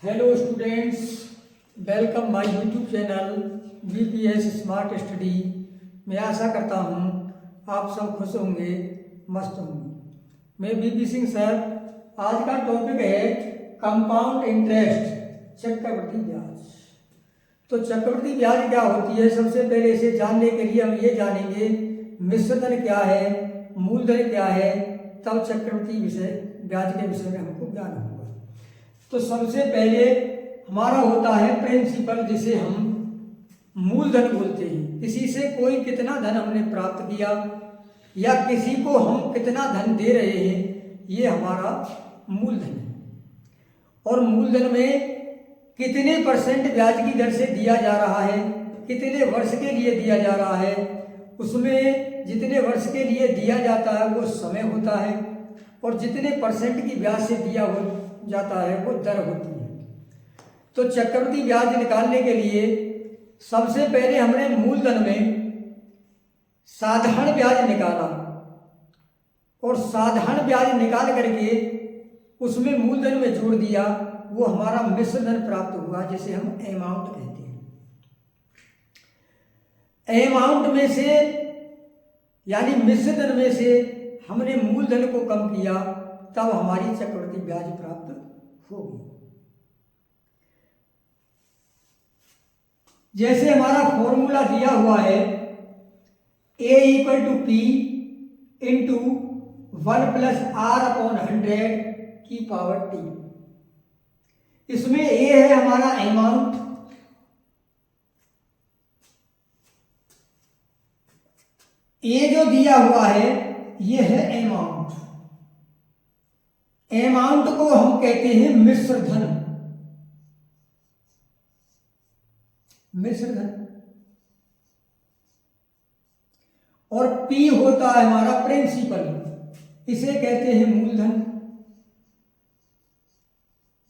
Hello students, welcome my YouTube channel BPS smart study. मैं आशा करता हूँ आप सब खुश होंगे, मस्त होंगे। मैं बीपी सिंह सर। आज का टॉपिक है कंपाउंड इंटरेस्ट, चक्रवृद्धि ब्याज। तो चक्रवृद्धि ब्याज क्या होती है, सबसे पहले इसे जानने के लिए हम ये जानेंगे मिश्रधन क्या है, मूलधन क्या है, तब चक्रवृद्धि ब्याज के विषय में हमको ज्ञान होगा। तो सबसे पहले हमारा होता है प्रिंसिपल, जिसे हम मूलधन बोलते हैं। किसी से कोई कितना धन हमने प्राप्त किया या किसी को हम कितना धन दे रहे हैं, ये हमारा मूलधन है। और मूलधन में कितने % ब्याज की दर से दिया जा रहा है, कितने वर्ष के लिए दिया जा रहा है, उसमें जितने वर्ष के लिए दिया जाता है वो समय होता है, और जितने % की ब्याज से दिया जाता है वो दर होती है। तो चक्रवृद्धि ब्याज निकालने के लिए सबसे पहले हमने मूलधन में साधारण ब्याज निकाला, और साधारण ब्याज निकाल करके उसमें मूलधन में जोड़ दिया, वो हमारा मिश्रधन प्राप्त हुआ, जिसे हम अमाउंट कहते हैं। अमाउंट में से यानी मिश्रधन में से हमने मूलधन को कम किया, तब हमारी चक्रवृद्धि ब्याज प्राप्त होगी। जैसे हमारा फॉर्मूला दिया हुआ है A = P × 1 + R/100 की पावर T। इसमें A है हमारा अमाउंट, A जो दिया हुआ है ये है अमाउंट। अमाउंट को हम कहते हैं मिश्रधन। और P होता है हमारा प्रिंसिपल, इसे कहते हैं मूलधन।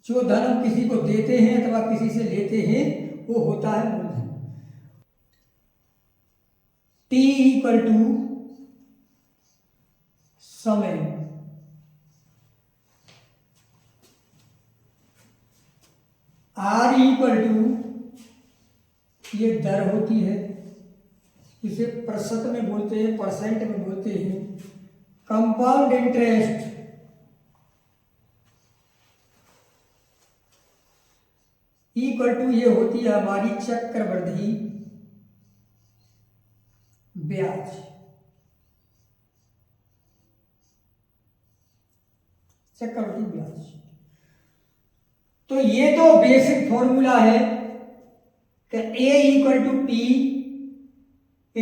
जो धन हम किसी को देते हैं अथवा किसी से लेते हैं वो होता है मूलधन। T = समय, R = ये दर होती है, इसे प्रतिशत में बोलते हैं, % में बोलते हैं। कंपाउंड इंटरेस्ट = ये होती है हमारी चक्रवृद्धि ब्याज। चक्रवृद्धि ब्याज, तो ये तो बेसिक फॉर्मूला है कि A = P ×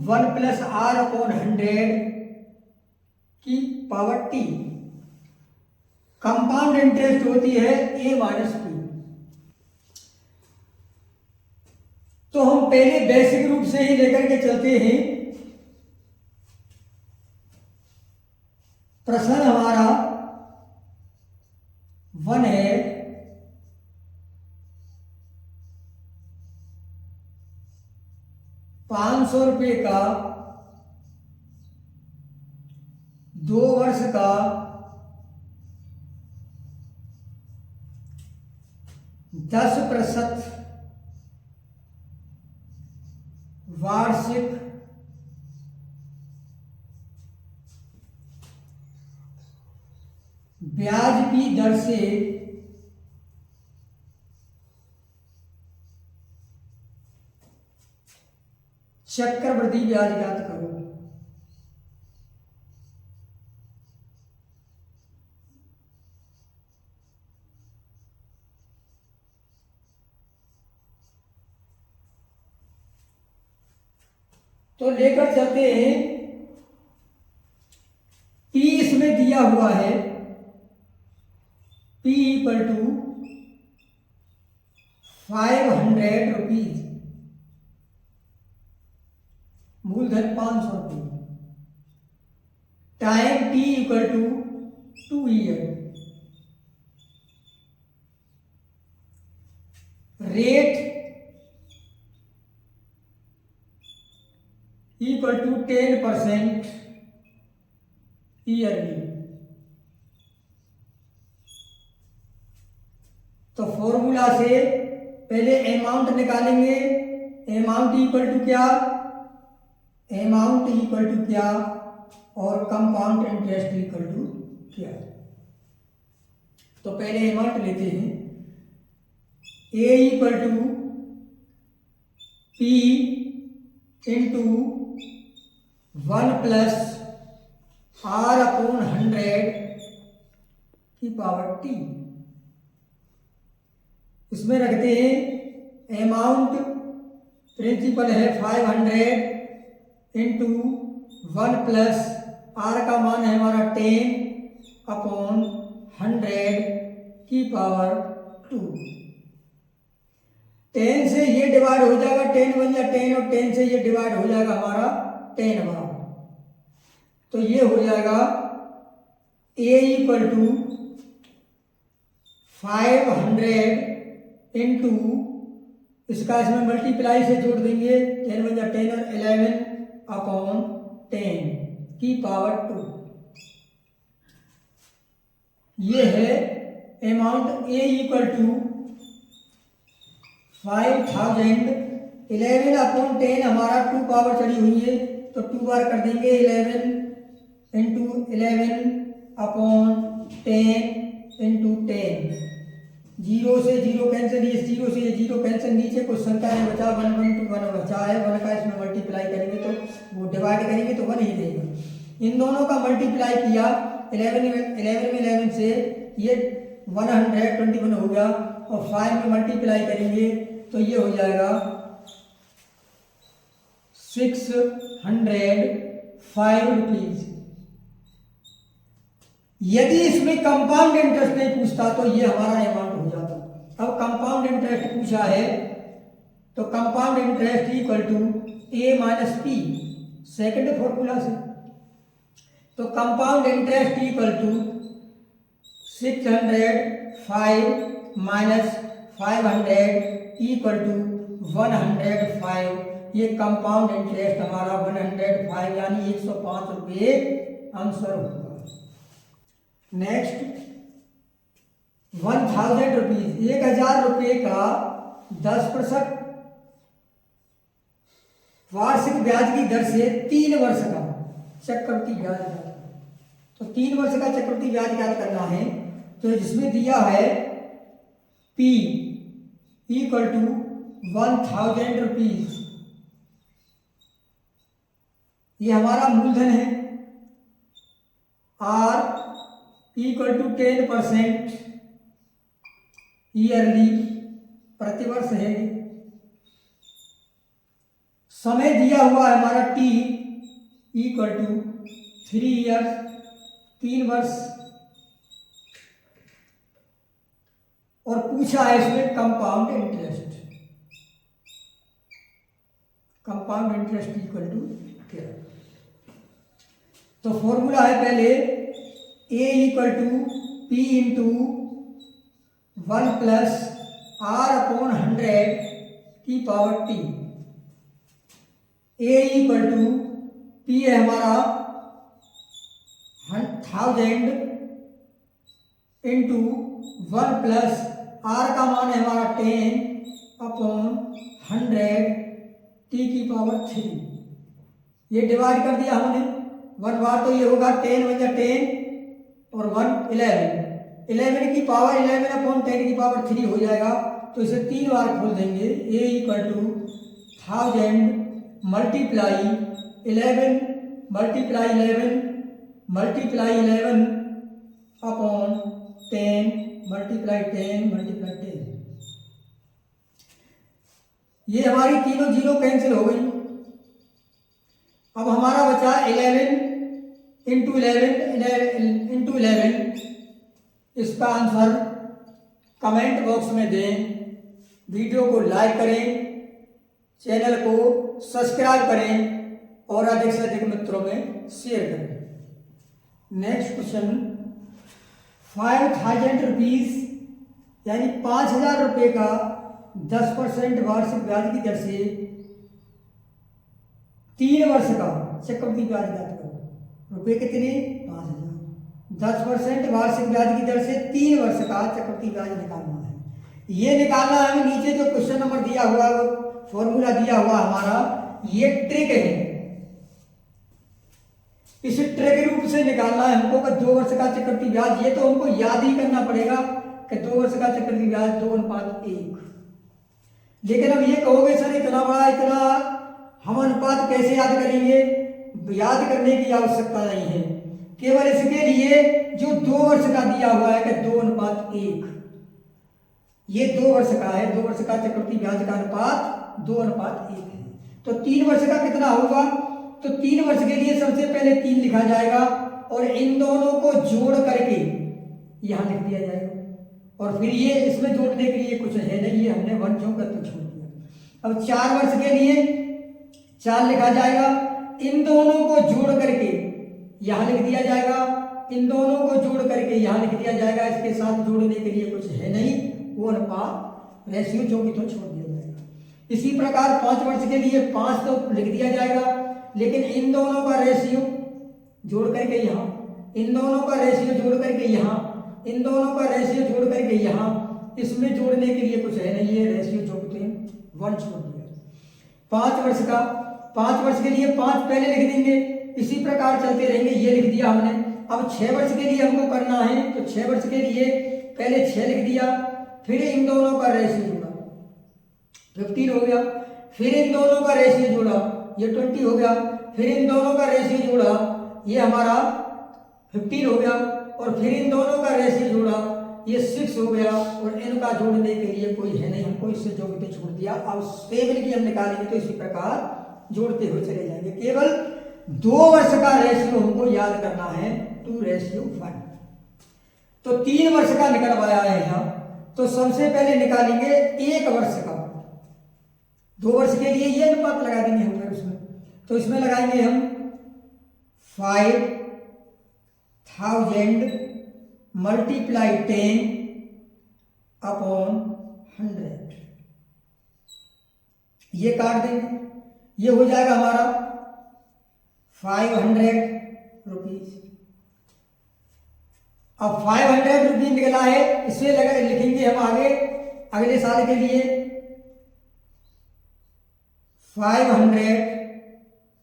1 + R/100 की पावर T। कंपाउंड इंटरेस्ट होती है A - P। तो हम पहले बेसिक रूप से ही लेकर के चलते हैं। प्रश्न हमारा 1 है, ₹500 का 2 वर्ष का 10% वार्षिक ब्याज की दर से चक्रवृद्धि ब्याज ज्ञात करो। तो लेकर चलते हैं। P इसमें दिया हुआ है, P = 500 रुपीज, मूलधन ₹500। Time T = 2 year. Rate = 10% yearly. तो फॉर्मूला से पहले अमाउंट निकालेंगे। अमाउंट इक्वल टू क्या, अमाउंट इक्वल टू क्या और कंपाउंड इंटरेस्ट इक्वल टू क्या। तो पहले अमाउंट लेते हैं। A equal to P into 1 plus R upon 100 की पावर टी। इसमें रखते हैं अमाउंट, प्रिंसिपल है 500 इंटू 1 प्लस आर का मान है हमारा 10 अपॉन 100 की पावर 2। 10 से ये डिवाइड हो जाएगा, 10 बन जाए 10 और 10 से ये डिवाइड हो जाएगा हमारा 10 बार। तो ये हो जाएगा a इक्वल टू 500 इंटू, इसका इसमें मल्टीप्लाई से जोड़ देंगे, 10 बन जाए 10 और 11 अपॉन 10 की पावर 2। ये है amount. a equal to 5000, 11 upon 10 हमारा 2 पावर चढ़ी हुई है तो 2 बार कर देंगे, 11 इंटू 11 अपॉन 10 इंटू 10। 0 से 0 कैंसिल, ये 0 से ये 0 कैंसिल, नीचे कुछ संख्या है बचा 1 1 2 1 बचा है, 1 का इसमें मल्टीप्लाई करेंगे तो वो डिवाइड करेंगे तो 1 ही देगा। इन दोनों का मल्टीप्लाई किया 11 में 11 से ये 121 हो गया और 5 में मल्टीप्लाई करेंगे तो ये हो जाएगा 605 रुपीज। यदि इसमें कंपाउंड इंटरेस्ट नहीं पूछता तो ये हमारा अमाउंट हो जाता। अब कंपाउंड इंटरेस्ट पूछा है तो compound interest equal to A minus P, second formula से। तो compound interest equal to 605 minus 500 equal to 105। ये कंपाउंड इंटरेस्ट हमारा 105 यानी 105 रुपये आंसर होगा। नेक्स्ट 1000 रुपीज, 1000 रुपये का 10% वार्षिक ब्याज की दर से 3 वर्ष का चक्रवृद्धि ब्याज ज्ञात करें। तो 3 वर्ष का चक्रवृद्धि ब्याज ज्ञात करना है तो जिसमें दिया है P इक्वल टू 1000 रुपीज, ये हमारा मूलधन है। R इक्वल टू 10% ईयरली, प्रतिवर्ष है। समय दिया हुआ है हमारा T इक्वल टू 3 ईयर्स, 3 वर्ष। और पूछा है इसमें compound interest, compound interest equal to क्या। तो फॉर्मूला है पहले a equal to P into 1 plus R upon 100 की power T. a equal to P है हमारा 1000 इंटू 1 प्लस आर का मान है हमारा 10 अपॉन 100 टी की पावर 3। ये डिवाइड कर दिया हमने 1 बार तो ये होगा 10 बन जाए 10 और 1 11 की पावर 11 अपॉन 10 की पावर 3 हो जाएगा। तो इसे 3 बार खोल देंगे। a equal to 1000 multiply 11 multiply 11 multiply 11 upon 10 multiply 10 multiply 10। ये हमारी तीनों जीरो कैंसिल हो गई। अब हमारा बचा 11 इंटू 11 इसका आंसर कमेंट बॉक्स में दें। वीडियो को लाइक करें, चैनल को सब्सक्राइब करें और अधिक से अधिक मित्रों में शेयर करें। नेक्स्ट क्वेश्चन 5000 रुपीज यानी 5000 रुपये का 10% वार्षिक ब्याज की दर से 3 वर्ष का चक्रवृद्धि ब्याज ज्ञात करो। रुपये कितने? 5000। 10% वार्षिक ब्याज की दर से 3 वर्ष का चक्रवृद्धि ब्याज निकालना है। ये निकालना है हमें। नीचे जो क्वेश्चन नंबर दिया हुआ फॉर्मूला दिया हुआ हमारा, ये ट्रिक है। इस ट्रिक रूप से निकालना है हमको कि 2 वर्ष का चक्रवृद्धि ब्याज, ये तो हमको याद ही करना पड़ेगा कि 2 वर्ष का चक्रवृद्धि ब्याज 2:1। लेकिन अब ये कहोगे सर इतना बड़ा, इतना हम अनुपात कैसे याद करेंगे? याद करने की आवश्यकता नहीं है। केवल इसके लिए जो 2 वर्ष का दिया हुआ है कि 2:1, ये 2 वर्ष का है। 2 वर्ष का चक्रवृद्धि ब्याज का अनुपात 2:1 है। तो 3 वर्ष का कितना होगा? तो 3 वर्ष के लिए सबसे पहले 3 लिखा जाएगा और इन दोनों को जोड़ करके यहां लिख दिया जाएगा। और फिर ये इसमें जोड़ने के लिए कुछ है नहीं, ये हमने 1 क्यों करके छोड़ दिया। अब 4 वर्ष के लिए 4 लिखा जाएगा, इन दोनों को जोड़ करके यहां लिख दिया जाएगा, इन दोनों को जोड़ करके यहां लिख दिया जाएगा। इसके साथ जोड़ने के लिए कुछ है नहीं, वो अनुपात रेशियो जो भी तो छोड़ दिया जाएगा। इसी प्रकार 5 वर्ष के लिए 5 तो लिख दिया जाएगा, लेकिन इन दोनों का रेशियो जोड़ करके यहाँ, इन दोनों का रेशियो जोड़ करके यहाँ, इन दोनों का रेशियो जोड़ करके यहाँ, इसमें जोड़ने के लिए कुछ है नहीं, ये रेशियो जोड़ते हैं 1 छोड़ दिया। 5 वर्ष का, 5 वर्ष के लिए 5 पहले लिख देंगे, इसी प्रकार चलते रहेंगे। ये लिख दिया हमने। अब 6 वर्ष के लिए हमको करना है, तो 6 वर्ष के लिए पहले 6 लिख दिया, फिर इन दोनों का रेशियो जोड़ा, 15 हो गया। फिर इन दोनों का रेशियो जोड़ा, ये 20 हो गया। फिर इन दोनों का रेशियो जोड़ा, ये हमारा 15 हो गया। और फिर इन दोनों का रेशियो जोड़ा, ये 6 हो गया। और इनका जोड़ने के लिए कोई है नहीं, हमको इससे जोड़ते छोड़ दिया। अब 7 की हम निकालेंगे तो इसी प्रकार जोड़ते हुए चले जाएंगे। केवल 2 वर्ष का रेशियो हमको याद करना है, 2:1। तो 3 वर्ष का निकल आया है यहाँ, तो सबसे पहले निकालेंगे 1 वर्ष का। 2 वर्ष के लिए ये अनुपात लगा देंगे हम फिर उसमें, तो इसमें लगाएंगे हम 5000 मल्टीप्लाई 10/100, ये काट देंगे। ये हो जाएगा हमारा 500 रुपीज। अब 500 रुपीज निकला है, इसे लगा लिखेंगे हम आगे अगले साल के लिए 500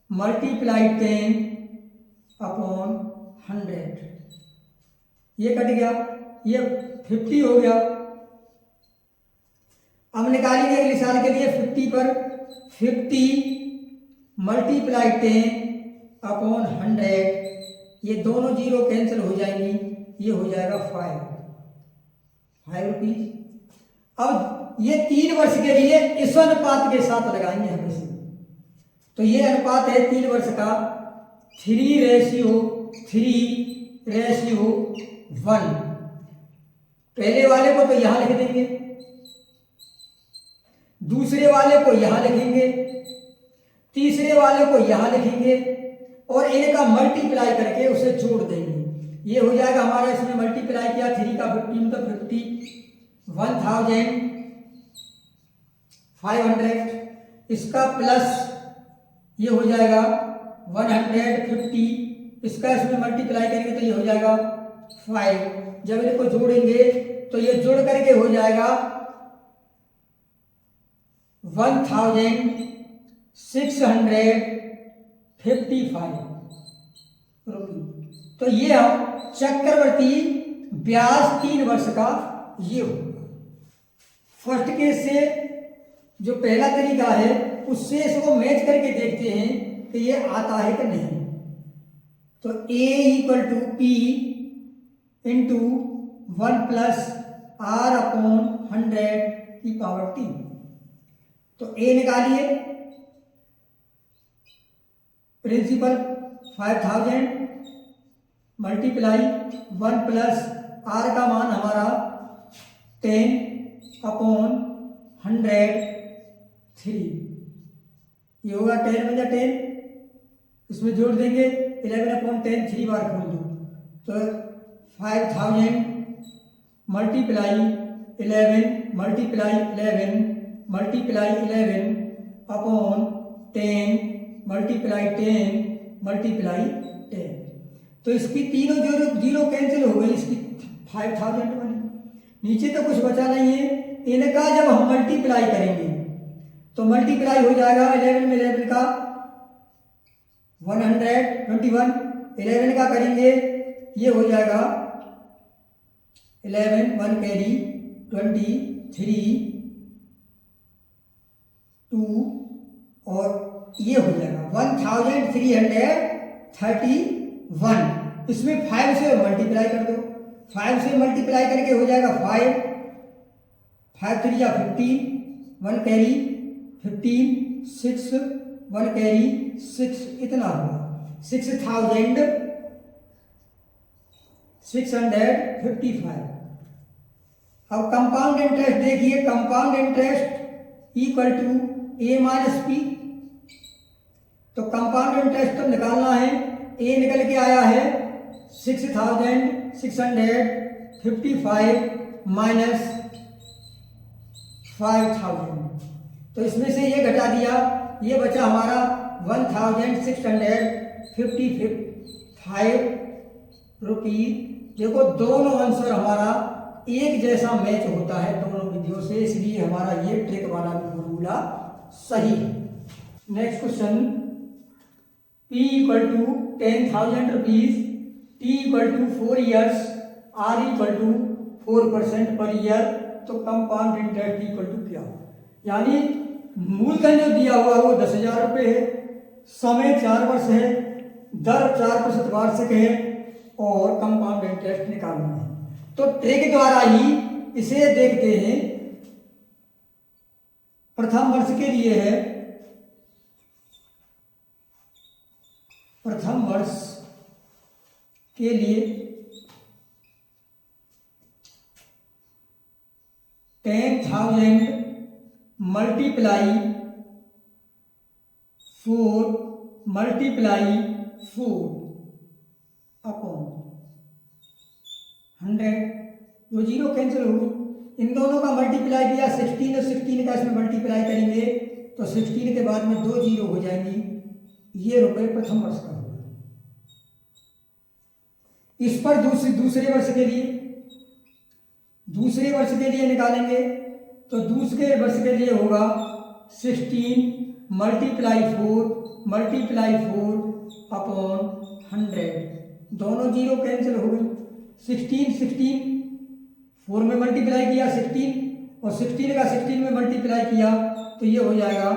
मल्टीप्लाई 10/100, ये कट गया, ये 50 हो गया। अब निकालेंगे अगले साल के लिए 50 पर 50 मल्टीप्लाई 10/100, ये दोनों जीरो कैंसिल हो जाएंगी, ये हो जाएगा 5 रुपीज। अब ये 3 वर्ष के लिए इस अनुपात के साथ लगाएंगे हम इसे, तो ये अनुपात है 3 वर्ष का 3:1। पहले वाले को तो यहां लिख देंगे, दूसरे वाले को यहां लिखेंगे, तीसरे वाले को यहां लिखेंगे और इनका मल्टीप्लाई करके उसे जोड़ देंगे। ये हो जाएगा हमारा, इसमें मल्टीप्लाई किया 3 का 50 मतलब 1500, इसका प्लस ये हो जाएगा 150, इसका इसमें मल्टीप्लाई करेंगे तो ये हो जाएगा 5। जब इनको जोड़ेंगे तो ये जोड़ करके हो जाएगा 1655 रुपये। तो ये हम चक्रवर्ती ब्याज 3 वर्ष का ये होगा। फर्स्ट केस से जो पहला तरीका है उससे इसको मैच करके देखते हैं कि ये आता है कि नहीं। तो A = P × 1 + R/100t। तो A निकालिए, प्रिंसिपल 5000 मल्टीप्लाई 1 + R का मान हमारा 10/100, ये होगा 10 × 10, इसमें जोड़ देंगे 11/10, 3 बार खोल दो तो 5000 multiply 11 multiply 11 multiply 11/10 multiply 10 multiply 10। तो इसकी तीनों जो जीरो कैंसिल हो गई, इसकी 5000 बनी। नीचे तो कुछ बचा नहीं है। इनका जब हम मल्टीप्लाई करेंगे तो मल्टीप्लाई हो जाएगा 11 में 11 का 121, 11 का करेंगे ये हो जाएगा 11 1 कैरी 23 2 और ये हो जाएगा 1331। इसमें 5 से मल्टीप्लाई कर दो, 5 से मल्टीप्लाई करके हो जाएगा 5 3 या 15 1 कैरी 15 6 1 कैरी 6 इतना होगा 6655। अब कंपाउंड इंटरेस्ट देखिए, compound interest equal to A minus P. तो कंपाउंड इंटरेस्ट तो निकालना है, ए निकल के आया है 6655 माइनस 5000। तो इसमें से ये घटा दिया, ये बचा हमारा 1655 रुपीज। देखो दोनों आंसर हमारा एक जैसा मैच होता है दोनों विधियों से, इसलिए हमारा ये ट्रिक वाला फॉर्मूला सही है। Next question, P equal to 10,000 rupees, T equal to 4 years, R equal to 4% per year, तो कंपाउंड इंटरेस्ट इक्वल टू क्या? यानी मूलधन जो दिया हुआ वो 10,000 रुपये है, समय 4 वर्ष है, दर 4% वार्षिक है और कंपाउंड इंटरेस्ट निकालना है। तो ट्रिक द्वारा ही इसे देखते हैं। प्रथम वर्ष के लिए है, प्रथम वर्ष के लिए 10,000 मल्टीप्लाई 4 अपॉन 100। जो जीरो कैंसिल होगी, इन दोनों का मल्टीप्लाई किया 16 और 16 का इसमें मल्टीप्लाई करेंगे तो 16 के बाद में 2 जीरो हो जाएंगी। ये रुपए प्रथम वर्ष का होगा। इस पर दूसरे वर्ष के लिए निकालेंगे तो दूसरे वर्ष के लिए होगा 16 मल्टीप्लाई 4 अपॉन 100। दोनों जीरो कैंसिल हो गई। 16 4 में मल्टीप्लाई किया 16 और 16 का 16 में मल्टीप्लाई किया तो ये हो जाएगा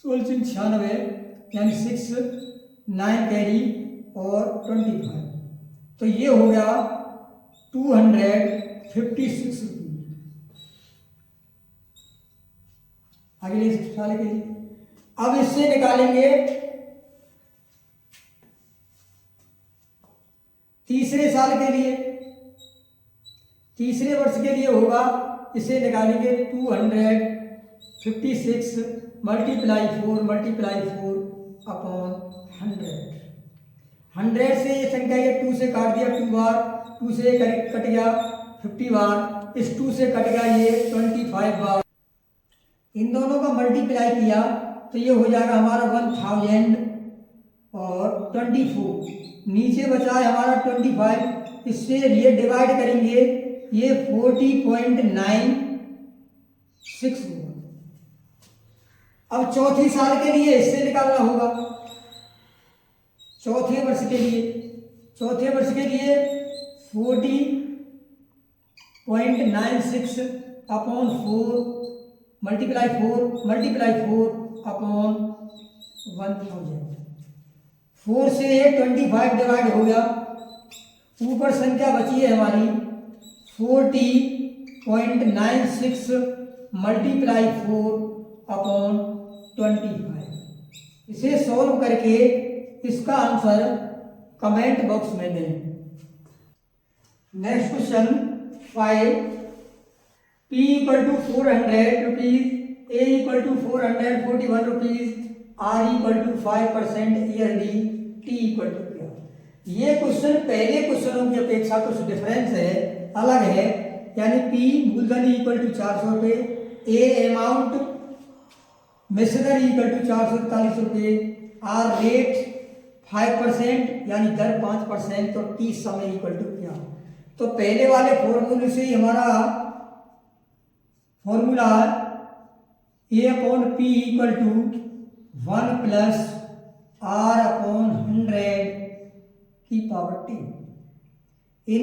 1696 यानी 6 9 कैरी और 25। तो ये हो गया 256 रुपये। अगले साल के लिए अब इससे निकालेंगे तीसरे साल के लिए, तीसरे वर्ष के लिए होगा, इसे निकालेंगे 256 मल्टीप्लाई 4 अपॉन 100। 100 से ये संख्या ये 2 से काट दिया 2 बार, 2 से कट गया 50 बार, इस 2 से कट गया ये 25 बार। इन दोनों का मल्टीप्लाई किया तो ये हो जाएगा हमारा 1000 और 24। नीचे बचा है हमारा 25, इससे ये डिवाइड करेंगे ये 40.96 होगा। अब चौथी साल के लिए इससे निकालना होगा। चौथे वर्ष के लिए 40.96 अपॉन 4 मल्टीप्लाई 4 अपॉन 1000। 4 से 25 डिवाइड हो गया, ऊपर संख्या बची है हमारी 40.96 मल्टीप्लाई 4 अपॉन 25। इसे सॉल्व करके इसका आंसर कमेंट बॉक्स में दें। Next question 5, P equal to 400 rupees, A equal to 441 rupees, R equal to 5% yearly, T equal to क्या? ये क्वेश्चन पहले क्वेश्चनों की अपेक्षा कुछ डिफरेंस है, अलग है। यानी P मूलधन इक्वल टू 400 रुपये, A अमाउंट मिश्रण इक्वल टू 441 रुपये, R रेट 5% यानी दर 5%, तो T समय इक्वल टू क्या? तो पहले वाले फॉर्मूले से ही हमारा formula A upon P equal to 1 plus R upon 100 की पावर टी। इन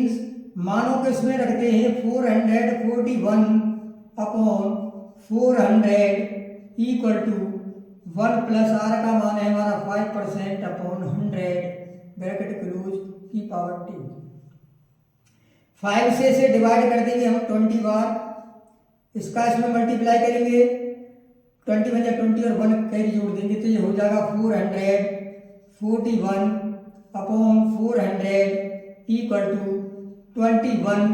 मानों को इसमें रखते हैं 441 upon 400 equal to 1 plus R का मान है हमारा 5% अपॉन 100 ब्रैकेट क्लोज की पावर टी। 5 से इसे डिवाइड कर देंगे हम 20 बार, इसका इसमें मल्टीप्लाई करेंगे 20 में 20 और 1 कैरी जोड़ देंगे तो ये हो जाएगा 441 अपॉन 400 इक्वल टू 21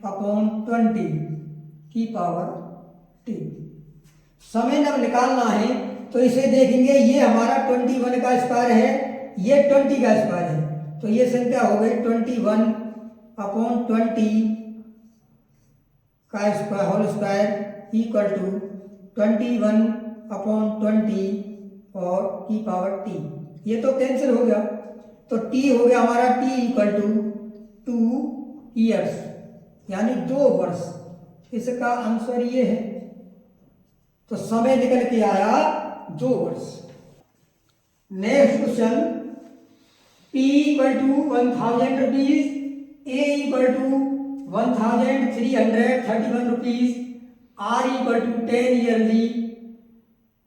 अपॉन 20 की पावर टी। समय जब निकालना है तो इसे देखेंगे, ये हमारा 21 का स्क्वायर है, ये 20 का स्क्वायर है, तो ये संख्या हो गई 21 अपॉन 20 का square whole square equal to 21 upon 20 और की पावर टी। ये तो कैंसिल हो गया, तो टी हो गया हमारा टी इक्वल टू 2 ईयर्स यानी 2 वर्ष। इसका आंसर ये है, तो समय निकल के आया 2 वर्ष। Next question, P equal to 1000 rupees, A equal to 1331 rupees, R equal to 10 yearly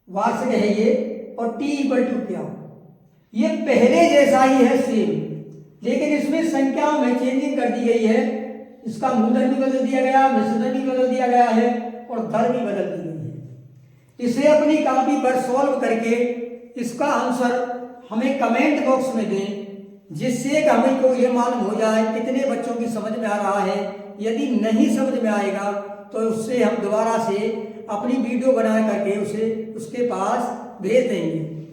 वार्षिक है ये, और T इक्वल टू क्या। ये पहले जैसा ही है सेम, लेकिन इसमें संख्याओं में चेंजिंग कर दी गई है। इसका मूलधन भी बदल दिया गया, मिश्रधन भी बदल दिया गया है और दर भी बदल दी गई है। इसे अपनी कॉपी पर सॉल्व करके इसका आंसर हमें कमेंट बॉक्स में दें, जिससे कि हमें को ये मालूम हो जाए कितने बच्चों की समझ में आ रहा है। यदि नहीं समझ में आएगा तो उससे हम दोबारा से अपनी वीडियो बना करके उसे उसके पास भेज देंगे।